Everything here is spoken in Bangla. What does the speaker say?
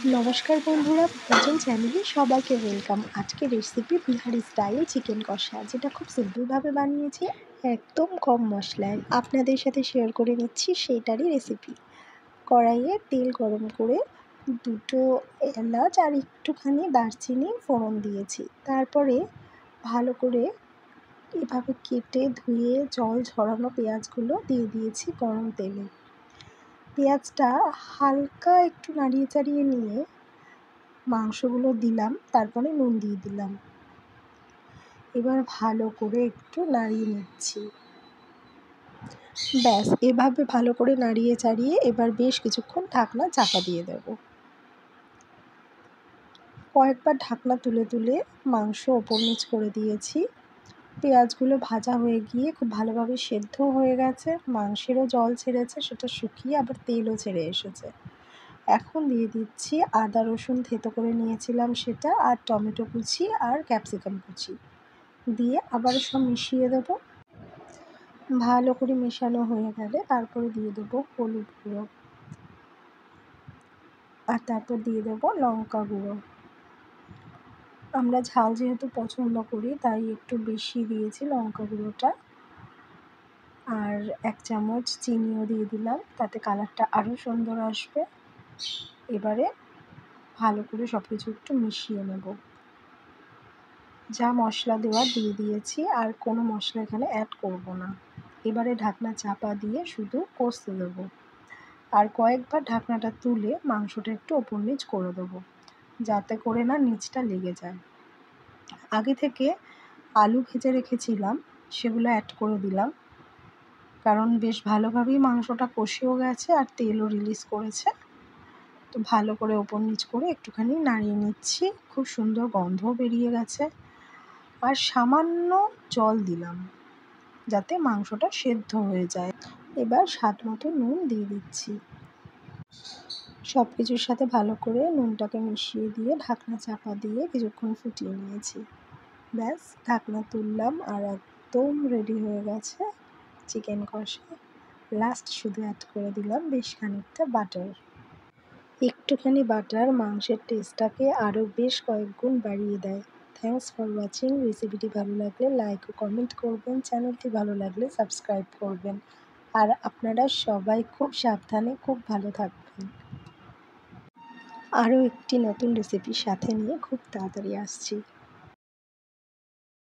নমস্কার বন্ধুরা, ভোজন চ্যানেলে সবাইকে ওয়েলকাম। আজকে রেসিপি বিহারি স্টাইল চিকেন কষা, যেটা খুব সিম্পলভাবে বানিয়েছি, একদম কম মশলায়। আপনাদের সাথে শেয়ার করে নিচ্ছি সেইটারই রেসিপি। কড়াইয়ে তেল গরম করে দুটো এলাচ আর একটুখানি দারচিনি ফোড়ন দিয়েছি। তারপরে ভালো করে এভাবে কেটে ধুয়ে জল ঝরানো পেঁয়াজগুলো দিয়ে দিয়েছি গরম তেলে। পেঁয়াজটা হালকা একটু নাড়িয়ে চাড়িয়ে নিয়ে মাংসগুলো দিলাম, তারপরে নুন দিয়ে দিলাম। এবার ভালো করে একটু নাড়িয়ে নিচ্ছি। ব্যাস, এভাবে ভালো করে নাড়িয়ে চাড়িয়ে এবার বেশ কিছুক্ষণ ঢাকনা চাপা দিয়ে দেব। কয়েকবার ঢাকনা তুলে তুলে মাংস ওপর নিচ করে দিয়েছি। পেঁয়াজগুলো ভাজা হয়ে গিয়ে খুব ভালোভাবে সেদ্ধ হয়ে গেছে, মাংসেরও জল ছেড়েছে, সেটা শুকিয়ে আবার তেলও ছেড়ে এসেছে। এখন দিয়ে দিচ্ছি আদা রসুন থেতো করে নিয়েছিলাম সেটা, আর টমেটো কুচি আর ক্যাপসিকাম কুচি দিয়ে আবার সব মিশিয়ে দেবো। ভালো করে মেশানো হয়ে গেলে তারপরে দিয়ে দেবো হলুদ গুঁড়ো, আর তারপর দিয়ে দেবো লঙ্কা গুঁড়ো। আমরা ঝাল যেহেতু পছন্দ করি তাই একটু বেশি দিয়েছি লঙ্কা গুঁড়োটা। আর 1 চামচ চিনিও দিয়ে দিলাম, তাতে কালারটা আরও সুন্দর আসবে। এবারে ভালো করে সব কিছু একটু মিশিয়ে নেব। যা মশলা দেওয়ার দিয়ে দিয়েছি, আর কোনো মশলা এখানে অ্যাড করব না। এবারে ঢাকনা চাপা দিয়ে শুধু কষতে দেবো, আর কয়েকবার ঢাকনাটা তুলে মাংসটা একটু ওপর নিচ করে দেবো, যাতে করে না নিচটা লেগে যায়। আগে থেকে আলু ভেজে রেখেছিলাম, সেগুলো অ্যাড করে দিলাম, কারণ বেশ ভালোভাবেই মাংসটা কষেও গেছে আর তেলও রিলিজ করেছে। তো ভালো করে ওপর নিচ করে একটুখানি নাড়িয়ে নিচ্ছি। খুব সুন্দর গন্ধও বেরিয়ে গেছে। আর সামান্য জল দিলাম যাতে মাংসটা সেদ্ধ হয়ে যায়। এবার স্বাদ মতো নুন দিয়ে দিচ্ছি। সব কিছুর সাথে ভালো করে নুনটাকে মিশিয়ে দিয়ে ঢাকনা চাপা দিয়ে কিছুক্ষণ ফুটিয়ে নিয়েছি। ব্যাস, ঢাকনা তুললাম আর একদম রেডি হয়ে গেছে চিকেন কষা। লাস্ট শুধু অ্যাড করে দিলাম বেশ খানিকটা বাটার। একটুখানি বাটার মাংসের টেস্টটাকে আরও বেশ কয়েক গুণ বাড়িয়ে দেয়। Thanks for watching. রেসিপিটি ভালো লাগলে লাইক ও কমেন্ট করবেন, চ্যানেলটি ভালো লাগলে সাবস্ক্রাইব করবেন। আর আপনারা সবাই খুব সাবধানে খুব ভালো থাকবেন। আরও একটি নতুন রেসিপির সাথে নিয়ে খুব তাড়াতাড়ি আসছি।